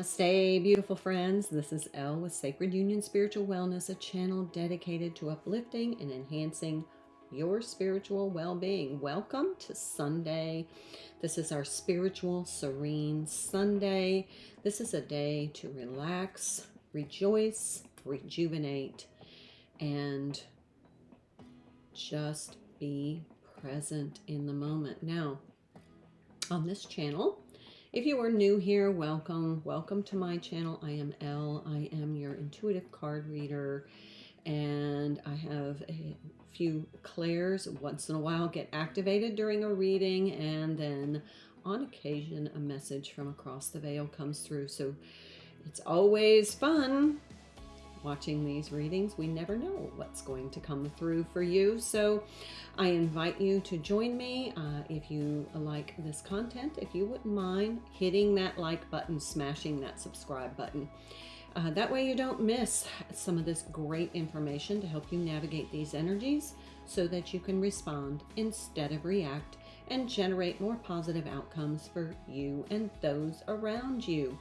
Namaste, beautiful friends. This is Elle with Sacred Union Spiritual Wellness, a channel dedicated to uplifting and enhancing your spiritual well-being. Welcome to Sunday. This is our spiritual serene Sunday. This is a day to relax, rejoice, rejuvenate, and just be present in the moment. Now, on this channel, if you are new here, welcome to my channel. I am Elle. I am your intuitive card reader, and I have a few clairs once in a while get activated during a reading, and then on occasion a message from across the veil comes through. So it's always fun watching these readings. We never know what's going to come through for you. So I invite you to join me if you like this content. If you wouldn't mind hitting that like button, smashing that subscribe button. That way you don't miss some of this great information to help you navigate these energies so that you can respond instead of react and generate more positive outcomes for you and those around you.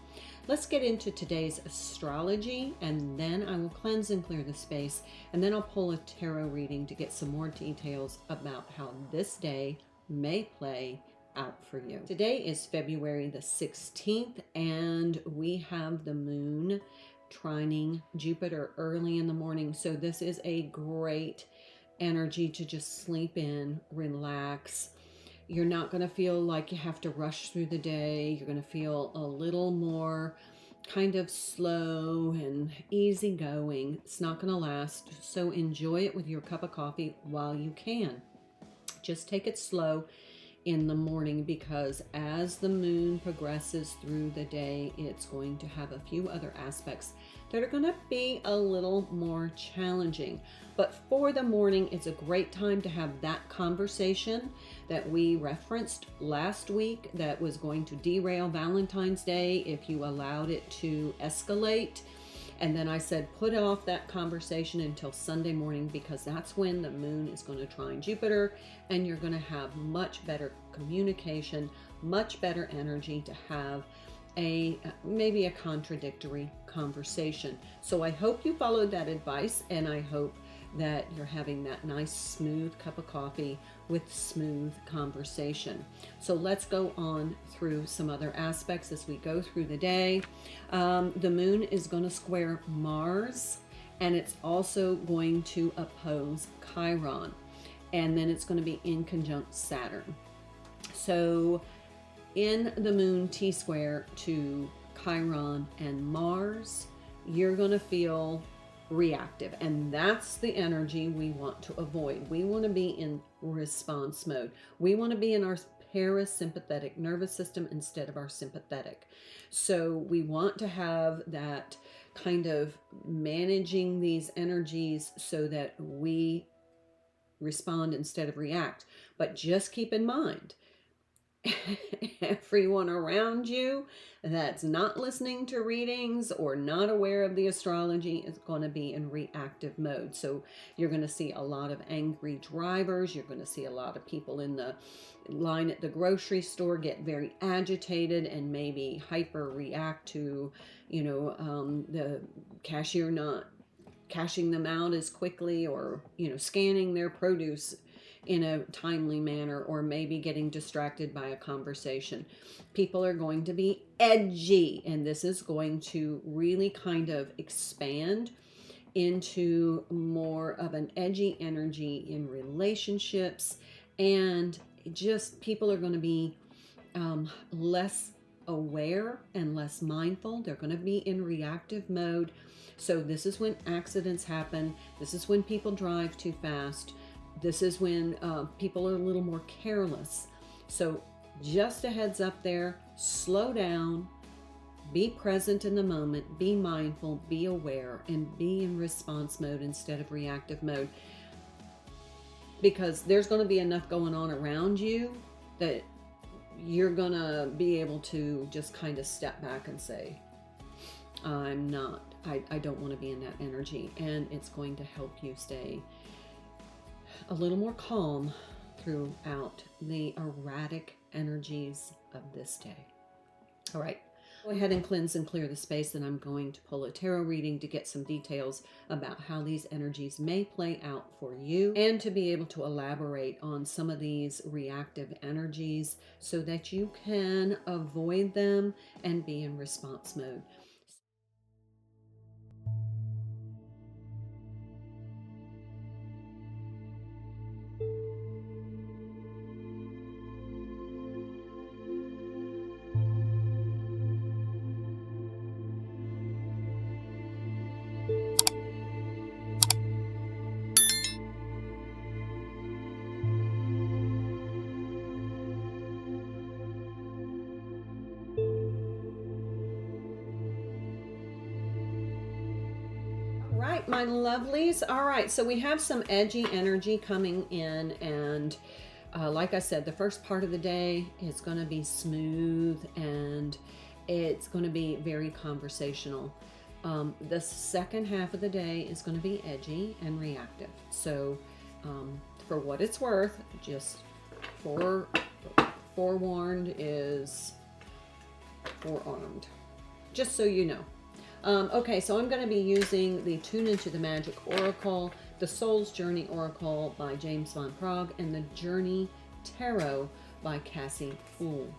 Let's get into today's astrology, and then I will cleanse and clear the space, and then I'll pull a tarot reading to get some more details about how this day may play out for you. Today is February the 16th, and we have the moon trining Jupiter early in the morning. So this is a great energy to just sleep in, relax. You're not going to feel like you have to rush through the day. You're going to feel a little more kind of slow and easygoing. It's not going to last. So enjoy it with your cup of coffee while you can. Just take it slow in the morning, because as the moon progresses through the day, it's going to have a few other aspects that are going to be a little more challenging. But for the morning, it's a great time to have that conversation that we referenced last week that was going to derail Valentine's Day if you allowed it to escalate. And then I said, put off that conversation until Sunday morning, because that's when the moon is going to trine Jupiter, and you're going to have much better communication, much better energy to have maybe a contradictory conversation. So I hope you followed that advice, and I hope that you're having that nice smooth cup of coffee with smooth conversation. So let's go on through some other aspects as we go through the day. The moon is going to square Mars, and it's also going to oppose Chiron, and then it's going to be in conjunct Saturn. So in the moon T-square to Chiron and Mars, you're going to feel reactive, and that's the energy we want to avoid. We want to be in response mode. We want to be in our parasympathetic nervous system instead of our sympathetic. So we want to have that kind of managing these energies so that we respond instead of react. But just keep in mind, everyone around you that's not listening to readings or not aware of the astrology is going to be in reactive mode. So you're going to see a lot of angry drivers. You're going to see a lot of people in the line at the grocery store get very agitated and maybe hyper react to, the cashier not cashing them out as quickly, or, scanning their produce in a timely manner, or maybe getting distracted by a conversation. People are going to be edgy, and this is going to really kind of expand into more of an edgy energy in relationships, and just people are going to be less aware and less mindful. They're going to be in reactive mode. So this is when accidents happen. This is when people drive too fast. This is when people are a little more careless. So just a heads up there, slow down, be present in the moment, be mindful, be aware, and be in response mode instead of reactive mode. Because there's going to be enough going on around you that you're going to be able to just kind of step back and say, I don't want to be in that energy. And it's going to help you stay a little more calm throughout the erratic energies of this day. All right, Go ahead and cleanse and clear the space, and I'm going to pull a tarot reading to get some details about how these energies may play out for you, and to be able to elaborate on some of these reactive energies so that you can avoid them and be in response mode. Right, my lovelies. All right, so we have some edgy energy coming in, and like I said, the first part of the day is going to be smooth, and it's going to be very conversational. The second half of the day is going to be edgy and reactive. So for what it's worth, just forewarned is forearmed, just so you know. Okay, so I'm going to be using the Tune Into the Magic Oracle, the Soul's Journey Oracle by James Van Praagh, and the Journey Tarot by Cassie Fool.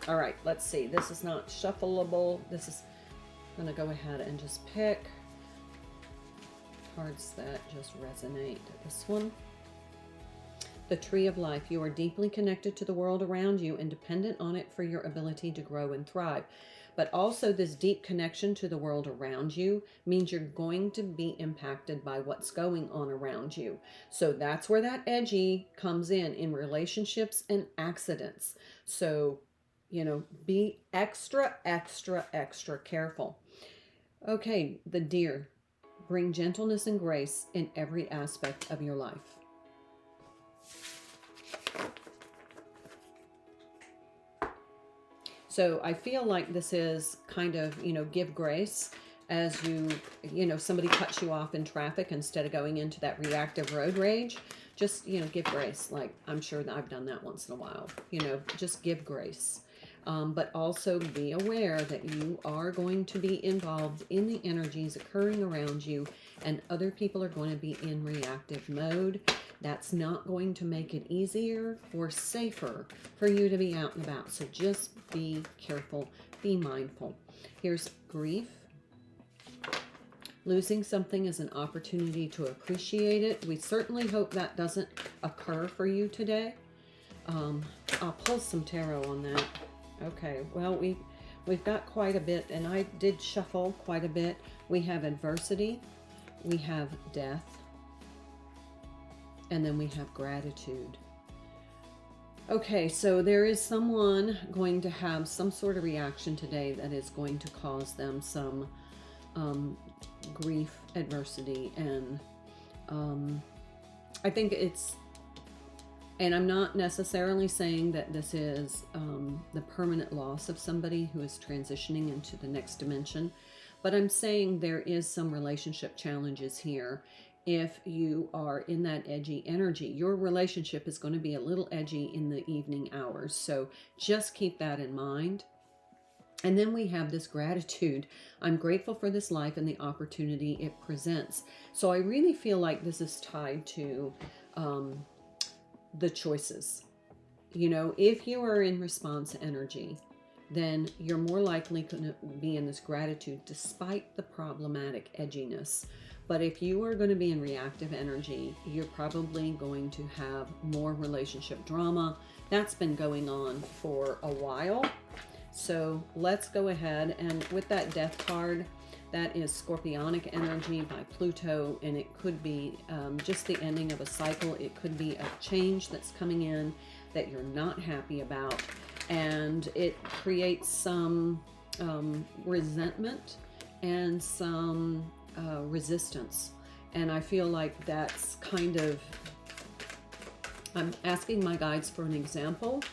All right, let's see. This is not shuffleable. This is going to go ahead and just pick cards that just resonate. This one. The Tree of Life. You are deeply connected to the world around you and dependent on it for your ability to grow and thrive. But also, this deep connection to the world around you means you're going to be impacted by what's going on around you. So that's where that edgy comes in relationships and accidents. So, you know, be extra, extra, extra careful. Okay, the Deer. Bring gentleness and grace in every aspect of your life. So I feel like this is kind of, give grace as somebody cuts you off in traffic instead of going into that reactive road rage. Just, give grace. Like, I'm sure that I've done that once in a while. Just give grace. But also be aware that you are going to be involved in the energies occurring around you, and other people are going to be in reactive mode. That's not going to make it easier or safer for you to be out and about. So just be careful, be mindful. Here's grief. Losing something is an opportunity to appreciate it. We certainly hope that doesn't occur for you today. I'll pull some tarot on that. Okay, well, we've got quite a bit, and I did shuffle quite a bit. We have adversity, we have death, and then we have gratitude. Okay, so there is someone going to have some sort of reaction today that is going to cause them some grief, adversity, and I think it's, and I'm not necessarily saying that this is the permanent loss of somebody who is transitioning into the next dimension, but I'm saying there is some relationship challenges here. If you are in that edgy energy, your relationship is going to be a little edgy in the evening hours. So just keep that in mind. And then we have this gratitude. I'm grateful for this life and the opportunity it presents. So I really feel like this is tied to the choices. If you are in response energy, then you're more likely going to be in this gratitude despite the problematic edginess. But if you are going to be in reactive energy, you're probably going to have more relationship drama. That's been going on for a while. So let's go ahead, and with that death card, that is Scorpionic energy by Pluto, and it could be just the ending of a cycle. It could be a change that's coming in that you're not happy about, and it creates some resentment and some resistance. And I feel like that's kind of, I'm asking my guides for an example.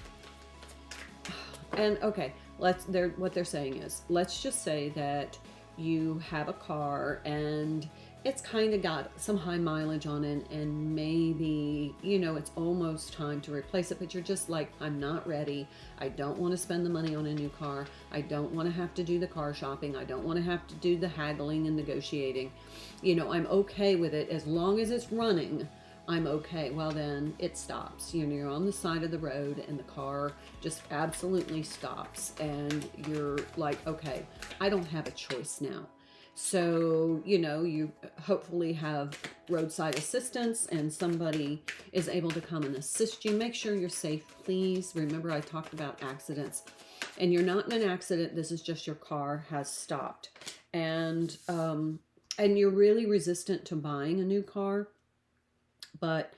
And okay, what they're saying is, let's just say that you have a car and it's kind of got some high mileage on it, and maybe, you know, it's almost time to replace it, but you're just like, I'm not ready. I don't want to spend the money on a new car. I don't want to have to do the car shopping. I don't want to have to do the haggling and negotiating. You know, I'm okay with it as long as it's running. I'm okay. Well, then it stops. You know, you're on the side of the road and the car just absolutely stops, and you're like, okay, I don't have a choice now. So, you know, you hopefully have roadside assistance and somebody is able to come and assist you. Make sure you're safe, please. Remember, I talked about accidents, and you're not in an accident. This is just your car has stopped. And you're really resistant to buying a new car, but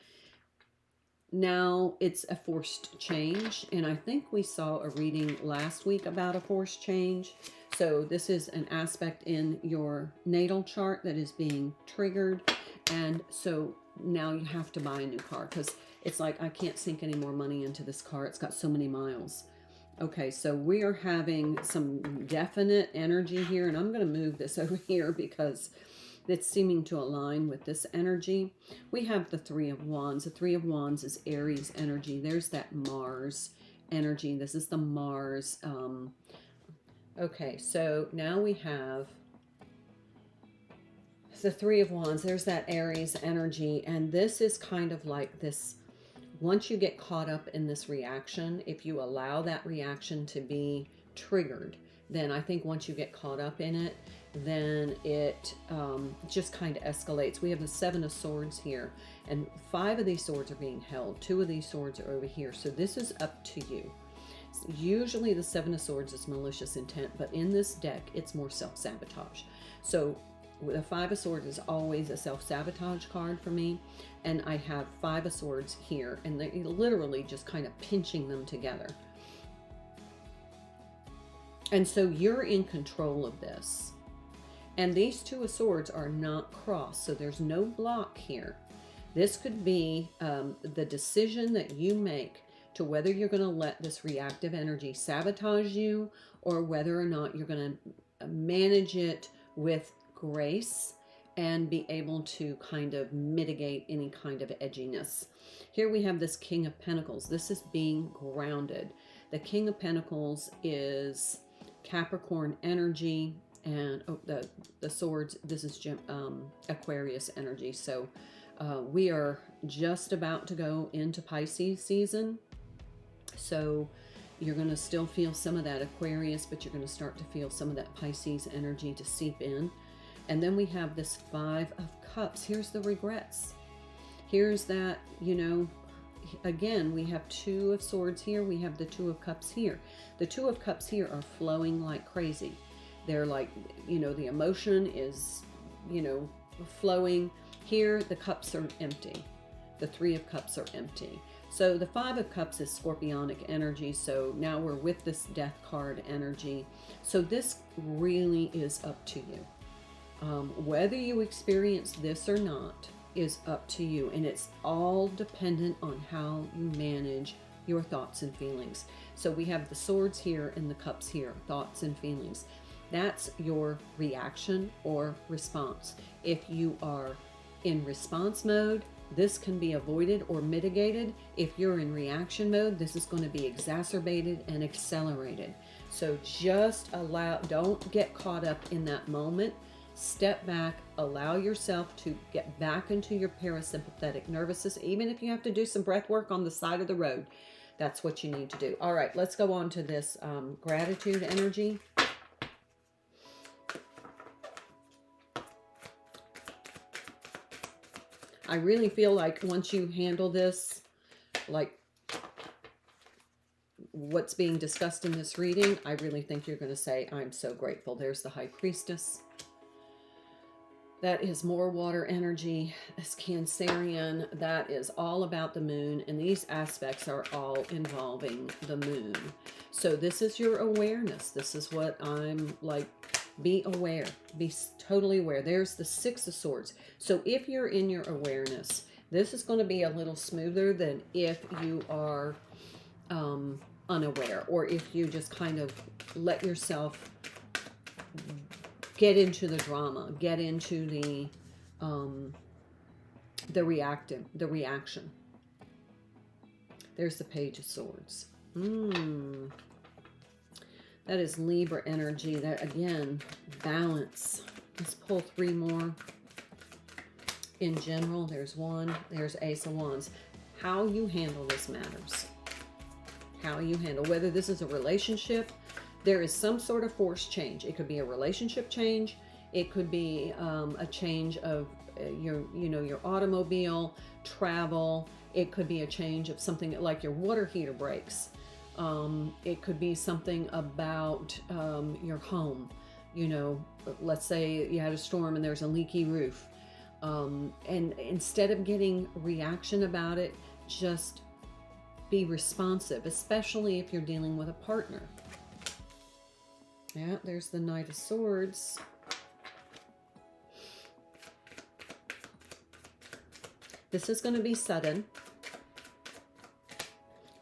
now it's a forced change. And I think we saw a reading last week about a forced change. So this is an aspect in your natal chart that is being triggered. And so now you have to buy a new car because it's like, I can't sink any more money into this car. It's got so many miles. Okay, so we are having some definite energy here. And I'm going to move this over here because it's seeming to align with this energy. We have the Three of Wands. The Three of Wands is Aries energy. There's that Mars energy. This is the Mars. Okay, so now we have the Three of Wands. There's that Aries energy. And this is kind of like this, once you get caught up in this reaction, if you allow that reaction to be triggered, then I think once you get caught up in it, then it just kind of escalates. We have the Seven of Swords here, and 5 of these swords are being held. 2 of these swords are over here. So this is up to you. Usually the Seven of Swords is malicious intent, but in this deck, it's more self-sabotage. So the 5 of Swords is always a self-sabotage card for me, and I have 5 of Swords here, and they're literally just kind of pinching them together. And so you're in control of this. And these 2 of Swords are not crossed, so there's no block here. This could be the decision that you make to whether you're going to let this reactive energy sabotage you, or whether or not you're going to manage it with grace and be able to kind of mitigate any kind of edginess. Here we have this King of Pentacles. This is being grounded. The King of Pentacles is Capricorn energy, and the swords, this is Aquarius energy. So we are just about to go into Pisces season. So you're going to still feel some of that Aquarius, but you're going to start to feel some of that Pisces energy to seep in. And then we have this 5 of Cups. Here's the regrets. Here's that, you know, again, we have 2 of Swords here. We have the 2 of Cups here. The 2 of Cups here are flowing like crazy. They're like, you know, the emotion is, you know, flowing. Here, the cups are empty. The 3 of Cups are empty. So the 5 of Cups is Scorpionic energy. So now we're with this Death card energy. So this really is up to you. Whether you experience this or not is up to you. And it's all dependent on how you manage your thoughts and feelings. So we have the Swords here and the Cups here, thoughts and feelings. That's your reaction or response. If you are in response mode, this can be avoided or mitigated. If you're in reaction mode, this is going to be exacerbated and accelerated. So just don't get caught up in that moment. Step back, allow yourself to get back into your parasympathetic nervous system. Even if you have to do some breath work on the side of the road, that's what you need to do. All right, let's go on to this gratitude energy. I really feel like once you handle this, like what's being discussed in this reading, I really think you're going to say, I'm so grateful. There's the High Priestess. That is more water energy. As Cancerian, that is all about the moon. And these aspects are all involving the moon. So this is your awareness. This is what I'm like. Be aware. Be totally aware. There's the 6 of Swords. So if you're in your awareness, this is going to be a little smoother than if you are unaware, or if you just kind of let yourself get into the drama, get into the the reaction. There's the Page of Swords. That is Libra energy. That, again, balance. Let's pull 3 more. In general, there's 1. There's Ace of Wands. How you handle this matters. How you handle, whether this is a relationship, there is some sort of forced change. It could be a relationship change. It could be a change of your automobile, travel. It could be a change of something like your water heater breaks. It could be something about your home. Let's say you had a storm and there's a leaky roof. And instead of getting reaction about it, just be responsive, especially if you're dealing with a partner. Yeah, there's the Knight of Swords. This is going to be sudden.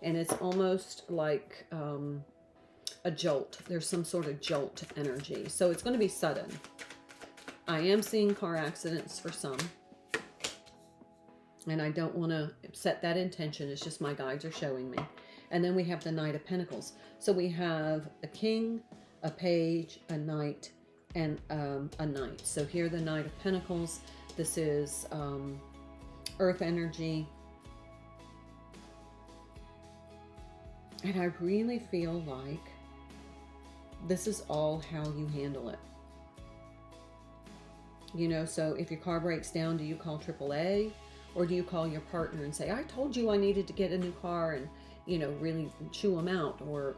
And it's almost like a jolt. There's some sort of jolt energy. So it's going to be sudden. I am seeing car accidents for some. And I don't want to set that intention. It's just my guides are showing me. And then we have the Knight of Pentacles. So we have a king, a page, a knight, and a knight. So here the Knight of Pentacles. This is earth energy. And I really feel like this is all how you handle it. So if your car breaks down, do you call AAA? Or do you call your partner and say, I told you I needed to get a new car, and, really chew them out, or,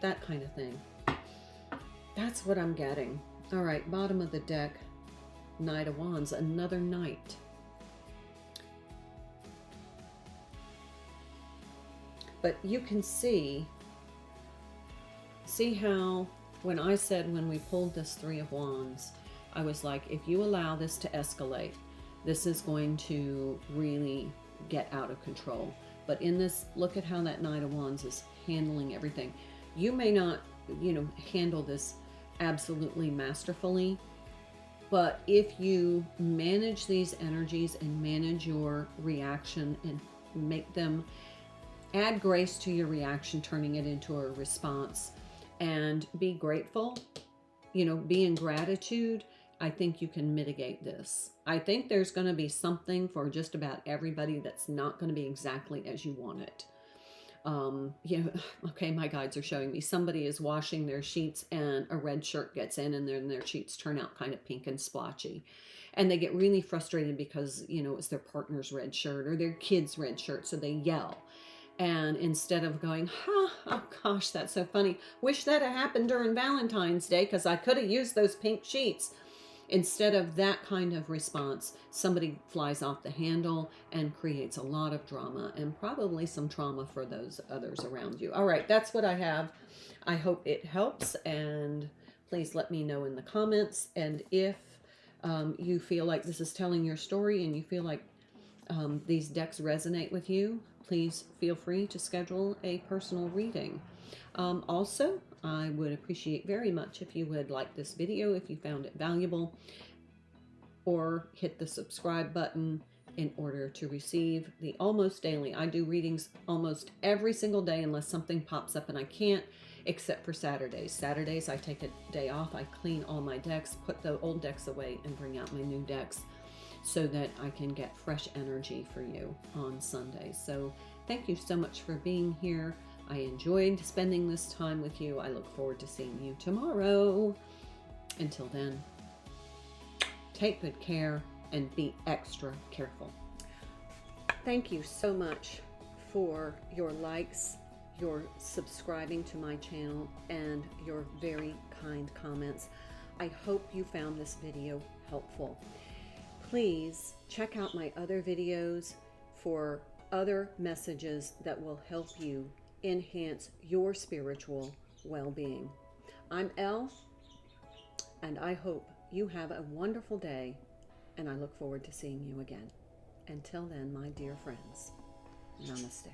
that kind of thing. That's what I'm getting. All right, bottom of the deck, Knight of Wands, another knight. But you can see how when I said when we pulled this 3 of Wands, I was like, if you allow this to escalate, this is going to really get out of control. But in this, look at how that Knight of Wands is handling everything. You may not, handle this absolutely masterfully, but if you manage these energies and manage your reaction and make them, add grace to your reaction, turning it into a response, and be grateful, be in gratitude, I think you can mitigate this. I think there's going to be something for just about everybody that's not going to be exactly as you want it. Okay, my guides are showing me somebody is washing their sheets and a red shirt gets in, and then their sheets turn out kind of pink and splotchy. And they get really frustrated because, it's their partner's red shirt or their kid's red shirt, so they yell. And instead of going, oh gosh, that's so funny. Wish that had happened during Valentine's Day because I could have used those pink sheets. Instead of that kind of response, somebody flies off the handle and creates a lot of drama and probably some trauma for those others around you. All right, that's what I have. I hope it helps, and please let me know in the comments. And if you feel like this is telling your story and you feel like these decks resonate with you, please feel free to schedule a personal reading. Also, I would appreciate very much if you would like this video if you found it valuable, or hit the subscribe button in order to receive the almost daily. I do readings almost every single day unless something pops up and I can't, except for Saturdays. Saturdays I take a day off, I clean all my decks, put the old decks away, and bring out my new decks so that I can get fresh energy for you on Sunday. So thank you so much for being here. I enjoyed spending this time with you. I look forward to seeing you tomorrow. Until then, take good care and be extra careful. Thank you so much for your likes, your subscribing to my channel, and your very kind comments. I hope you found this video helpful. Please check out my other videos for other messages that will help you enhance your spiritual well-being. I'm Elle, and I hope you have a wonderful day, and I look forward to seeing you again. Until then, my dear friends, namaste.